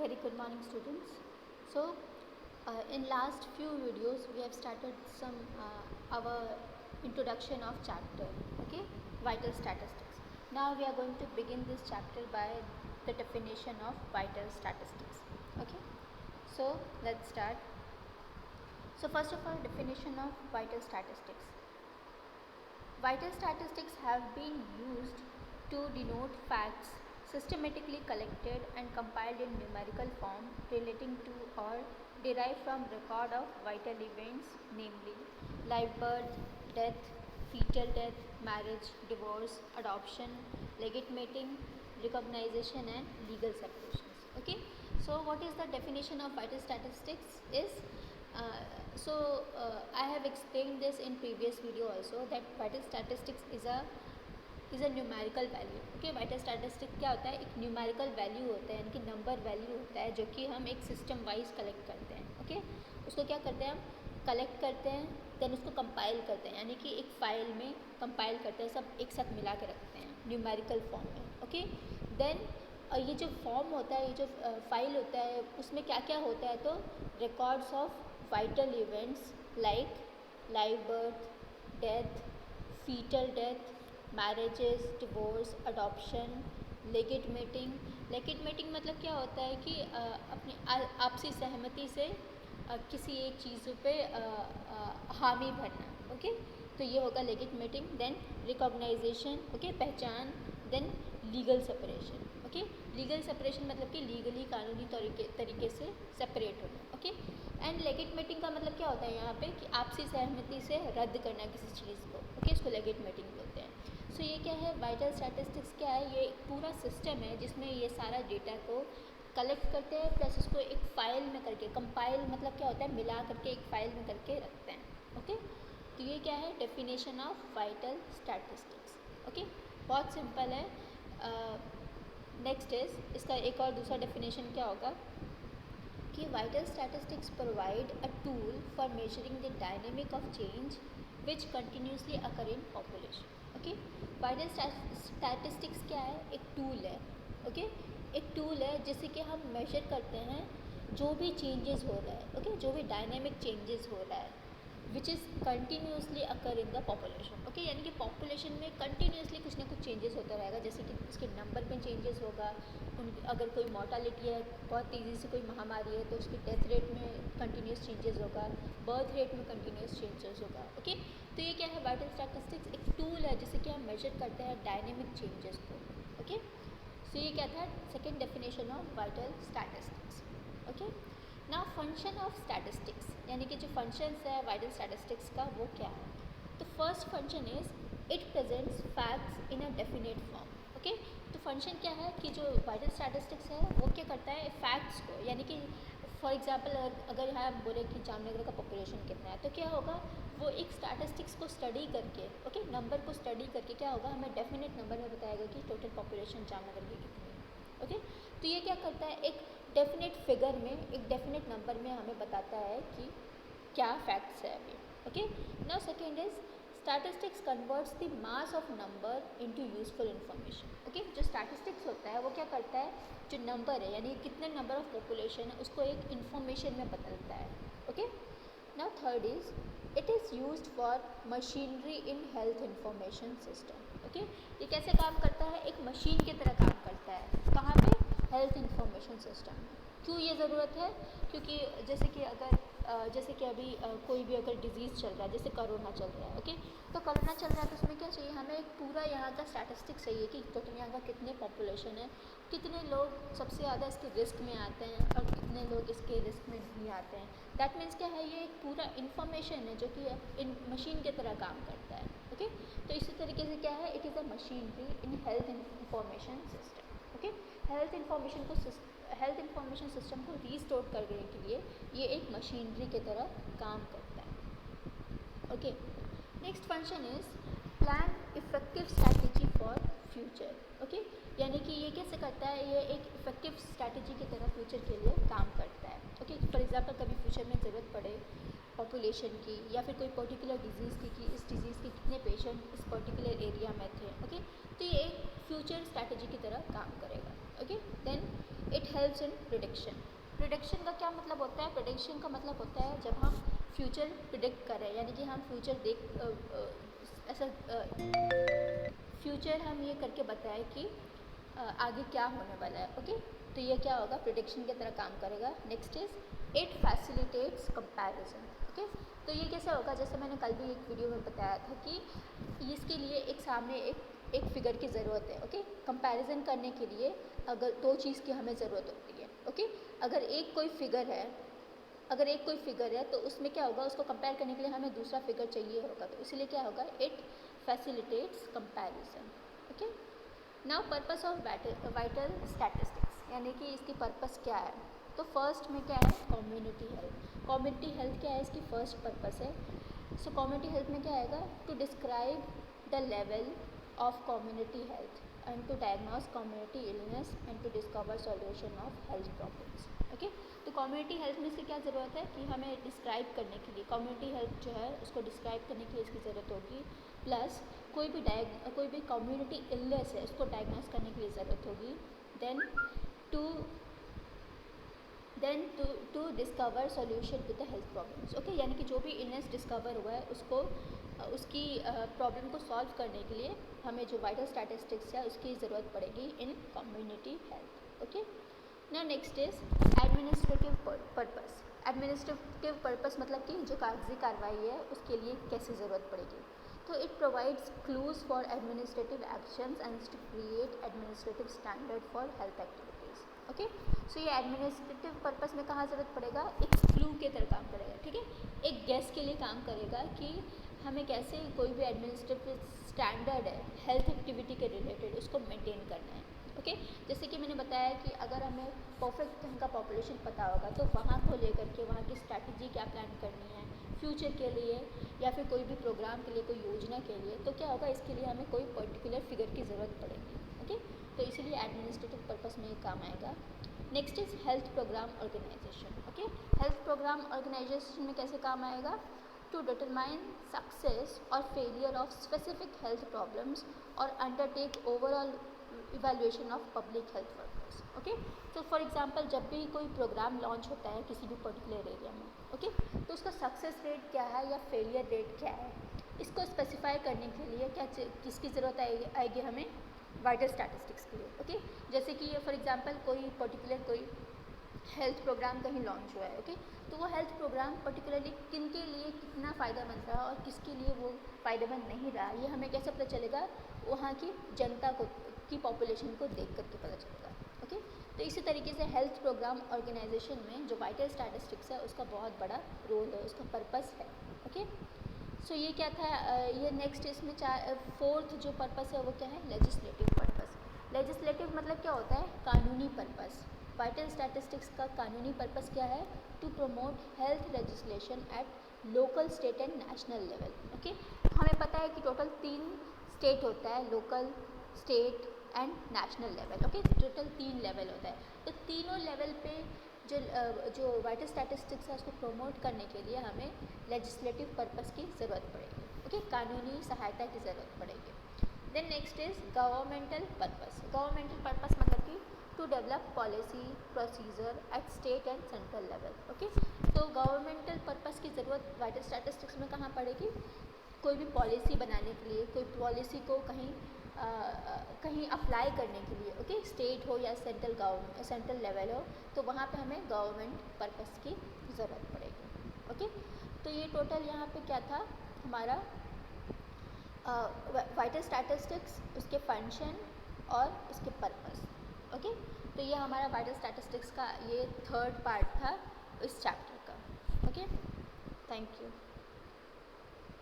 Very good morning, students. So, in last few videos, we have started some our introduction of chapter, okay, vital statistics. Now we are going to begin this chapter by the definition of vital statistics. Okay, so let's start. So first of all, definition of vital statistics. Vital statistics have been used to denote facts systematically collected and compiled in numerical form relating to or derived from record of vital events, namely live birth, death, fetal death, marriage, divorce, adoption, legate mating, recognition and legal separations. Okay, so what is the definition of vital statistics is I have explained this in previous video also that vital statistics is a numerical value. Okay, vital statistic क्या होता है? एक numerical value होता है, यानी कि number value होता है जो कि हम एक सिस्टम वाइज कलेक्ट करते हैं. ओके, उसको क्या करते हैं? हम कलेक्ट करते हैं, देन उसको कंपाइल करते हैं, यानी कि एक फ़ाइल में कंपाइल करते हैं, सब एक साथ मिला के रखते हैं न्यूमेरिकल फॉर्म में. ओके, देन ये जो फॉर्म होता है, ये जो फाइल होता है, उसमें क्या क्या होता है? तो records of vital events like live birth, death, fetal death, marriages, divorce, adoption, legate mating. legate mating मतलब क्या होता है कि अपनी आपसी सहमति से किसी एक चीज़ पे हामी भरना. ओके, तो ये होगा legate mating. Then recognization, okay, पहचान. Then legal separation. Okay, legal separation मतलब कि लीगली कानूनी तरीके से सेपरेट होना. ओके, एंड लेगेट मेटिंग का मतलब क्या होता है यहाँ पे कि आपसी सहमति से रद्द करना किसी चीज़ को. ओके, इसको लेगेट मेटिंग बोलते हैं. सो ये क्या है? वाइटल स्टैटिस्टिक्स क्या है? ये एक पूरा सिस्टम है जिसमें ये सारा डेटा को कलेक्ट करते हैं, प्लस इसको एक फ़ाइल में करके, कंपाइल मतलब क्या होता है? मिला करके एक फ़ाइल में करके रखते हैं. ओके, तो ये क्या है? Definition of vital statistics. Okay, बहुत सिंपल है. नेक्स्ट इज इसका एक और दूसरा डेफिनेशन क्या होगा कि vital statistics provide a tool for measuring the dynamic of change which continuously occur in population. Okay, vital statistics क्या है? एक टूल है. ओके, एक टूल है जिससे कि हम मेजर करते हैं जो भी चेंजेस हो रहा है. ओके, जो भी डायनेमिक चेंजेस हो रहा है which is continuously occur in the population. Okay, यानी कि पॉपुलेशन में कंटिन्यूसली कुछ ना कुछ चेंजेस होता रहेगा, जैसे कि उसके नंबर में चेंजेस होगा, अगर कोई मोर्टालिटी है, बहुत तेज़ी से कोई महामारी है, तो उसकी डेथ रेट में कंटिन्यूस चेंजेस होगा, बर्थ रेट में कंटिन्यूस चेंजेस होगा. ओके, तो ये क्या है? वाइटल स्टैटिस्टिक्स एक टूल है जिससे कि हम मेजर करते हैं डायनेमिक चेंजेस को. ओके, सो ये क्या था? Second definition of vital statistics. Okay, ना फंक्शन ऑफ स्टैटिस्टिक्स, यानी कि जो फंक्शंस है वाइटल स्टैटिस्टिक्स का वो क्या है? तो first function is it presents facts in a definite form. Okay, तो फंक्शन क्या है कि जो वाइटल स्टैटिस्टिक्स है वो क्या करता है? फैक्ट्स को, यानी कि फॉर एग्जांपल अगर यहाँ हम बोले कि जामनगर का पॉपुलेशन कितना है, तो क्या होगा? वो एक स्टैटिस्टिक्स को स्टडी करके, ओके, नंबर को स्टडी करके क्या होगा? हमें डेफिनेट नंबर में बताएगा कि टोटल पॉपुलेशन जामनगर की कितनी है. ओके, तो ये क्या करता है? एक डेफिनेट फिगर में, एक डेफिनेट नंबर में हमें बताता है कि क्या फैक्ट्स है अभी. Okay, now second is statistics converts the mass of number into useful information. Okay, जो स्टैटिस्टिक्स होता है वो क्या करता है? जो नंबर है, यानी कितने नंबर ऑफ पॉपुलेशन है, उसको एक इन्फॉर्मेशन में बदलता है. Okay, now third is it is used for machinery in health information system. Okay, ये कैसे काम करता है? एक मशीन की तरह काम करता है. कहाँ पे? हेल्थ इंफॉर्मेशन सिस्टम में. क्यों ये ज़रूरत है? क्योंकि जैसे कि अगर जैसे कि अभी कोई भी अगर डिज़ीज़ चल रहा है, जैसे कोरोना चल रहा है. ओके, तो कोरोना चल रहा है तो उसमें क्या चाहिए? हमें एक पूरा यहाँ का स्टैटिस्टिक्स चाहिए कि टोटल यहाँ का कितने पॉपुलेशन है, कितने लोग सबसे ज़्यादा इसके रिस्क में आते हैं और कितने लोग इसके रिस्क में नहीं आते हैं. दैट मीन्स क्या है? ये एक पूरा इन्फॉर्मेशन है जो कि इन मशीन की तरह काम करता है. ओके, तो इसी तरीके से क्या है? It is a machinery in health information system. Okay, health information system को रीस्टोर करने के लिए ये एक मशीनरी की तरह काम करता है. Okay, next function is plan effective strategy for future. Okay, यानी कि ये कैसे करता है? ये एक इफेक्टिव स्ट्रैटेजी की तरह फ्यूचर के लिए काम करता है. ओके, फॉर एग्जांपल कभी फ्यूचर में ज़रूरत पड़े पॉपुलेशन की या फिर कोई पर्टिकुलर डिजीज़ की कि इस डिज़ीज़ के कितने पेशेंट इस पर्टिकुलर एरिया में थे. ओके, तो ये एक फ्यूचर स्ट्रैटेजी की तरह काम करेगा. Okay, then it helps in prediction. Prediction का क्या मतलब होता है? प्रिडिक्शन का मतलब होता है जब हम फ्यूचर प्रिडिक्ट कर रहे हैं, यानी कि हम फ्यूचर ऐसा फ्यूचर हम ये करके बताएं कि आगे क्या होने वाला है। ओके, तो ये क्या होगा? प्रिडिक्शन की तरह काम करेगा। Next is it facilitates comparison. Okay, तो ये कैसे होगा? जैसे मैंने कल भी एक वीडियो में बताया था कि इसके लिए एक सामने एक फिगर की ज़रूरत है। ओके, कंपैरिजन करने के लिए अगर दो चीज़ की हमें ज़रूरत होती है। ओके, अगर एक कोई फिगर है तो उसमें क्या होगा? उसको कंपेयर करने के लिए हमें दूसरा फिगर चाहिए होगा, तो इसलिए क्या होगा? It facilitates comparison. Okay, now purpose of vital statistics, यानी कि इसकी पर्पस क्या है? तो फर्स्ट में क्या है? Community health. कम्युनिटी हेल्थ क्या है? इसकी फर्स्ट पर्पस है। सो कम्युनिटी हेल्थ में क्या आएगा? To describe the level of community health and to diagnose community illness and to discover solution of health problems. Okay, तो कम्युनिटी हेल्थ में से क्या ज़रूरत है कि हमें डिस्क्राइब करने के लिए, कम्युनिटी हेल्थ जो है उसको डिस्क्राइब करने के लिए इसकी ज़रूरत होगी। प्लस कोई भी कम्युनिटी इलनेस है उसको डायग्नोस करने के लिए ज़रूरत होगी। Then to discover solution to the health problems. Okay, यानी कि जो भी इलनेस डिस्कवर हुआ है उसको उसकी प्रॉब्लम को सॉल्व करने के लिए हमें जो वाइटल स्टैटिस्टिक्स है उसकी ज़रूरत पड़ेगी इन community health. Okay, now next is administrative purpose. Administrative purpose मतलब कि जो कागजी कार्रवाई है उसके लिए कैसे ज़रूरत पड़ेगी? तो it provides clues for administrative actions and to create administrative standard for health activities. Okay, so ये एडमिनिस्ट्रेटिव पर्पस में कहाँ ज़रूरत पड़ेगा? एक क्लू के तरह काम करेगा। ठीक है, एक गेस के लिए काम करेगा कि हमें कैसे कोई भी एडमिनिस्ट्रेटिव स्टैंडर्ड है हेल्थ एक्टिविटी के रिलेटेड उसको मेंटेन करना है। ओके, जैसे कि मैंने बताया कि अगर हमें परफेक्ट ढंग का पॉपुलेशन पता होगा तो वहाँ को लेकर के वहाँ की स्ट्रैटेजी क्या प्लान करनी है फ्यूचर के लिए या फिर कोई भी प्रोग्राम के लिए, कोई योजना के लिए, तो क्या होगा? इसके लिए हमें कोई पर्टिकुलर फिगर की ज़रूरत पड़ेगी। ओके, तो इसीलिए एडमिनिस्ट्रेटिव पर्पस में ये काम आएगा। Next is health programme organisation. Okay, health programme organisation में कैसे काम आएगा? टू डिटरमाइन सक्सेस और failure of specific health problems और undertake overall evaluation of public health workers. Okay, तो फॉर एग्जांपल जब भी कोई प्रोग्राम लॉन्च होता है किसी भी पर्टिकुलर एरिया में, ओके, तो उसका सक्सेस रेट क्या है या फेलियर रेट क्या है, इसको स्पेसिफाई करने के लिए किसकी ज़रूरत आएगी हमें? वाइटल स्टैटिस्टिक्स के लिए। ओके, जैसे कि फॉर एग्जांपल कोई हेल्थ प्रोग्राम कहीं लॉन्च हुआ है। ओके, तो वो हेल्थ प्रोग्राम पर्टिकुलरली किन के लिए कितना फ़ायदेमंद रहा और किसके लिए वो फ़ायदेमंद नहीं रहा, ये हमें कैसे पता चलेगा? वहाँ की जनता की पॉपुलेशन को देख करके पता चलेगा। ओके, तो इसी तरीके से हेल्थ प्रोग्राम ऑर्गेनाइजेशन में जो वाइटल स्टैटिस्टिक्स है उसका बहुत बड़ा रोल है, उसका पर्पस है। ओके, सो ये क्या था? ये नेक्स्ट इसमें फोर्थ जो पर्पस है वो क्या है? Legislative purpose. लेजिस्लेटिव मतलब क्या होता है? कानूनी पर्पस। वाइटल स्टैटिस्टिक्स का कानूनी पर्पस क्या है? To promote health legislation at local, state and national level. Okay, हमें पता है कि टोटल 3 स्टेट होता है, local, state and national level. Okay, total 3 level होता है। तो तीनों लेवल पे जो वाइटल स्टैटिस्टिक्स है उसको प्रमोट करने के लिए हमें लेजिस्लेटिव पर्पस की ज़रूरत पड़ेगी। ओके, कानूनी सहायता की ज़रूरत पड़ेगी। Then next is governmental purpose. Governmental purpose मतलब कि to develop policy procedure at state and central level. Okay, तो गवर्नमेंटल पर्पस की ज़रूरत वाइटल स्टैटिस्टिक्स में कहाँ पड़ेगी? कोई भी पॉलिसी बनाने के लिए, कोई पॉलिसी को कहीं अप्लाई करने के लिए। ओके, स्टेट हो या सेंट्रल लेवल हो, तो वहाँ पे हमें गवर्नमेंट पर्पस की ज़रूरत पड़ेगी। ओके, तो ये टोटल यहाँ पे क्या था हमारा? वाइटल स्टैटिस्टिक्स, उसके फंक्शन और उसके पर्पस। ओके, तो ये हमारा वाइटल स्टैटिस्टिक्स का ये 3rd पार्ट था इस चैप्टर का। Okay, thank you.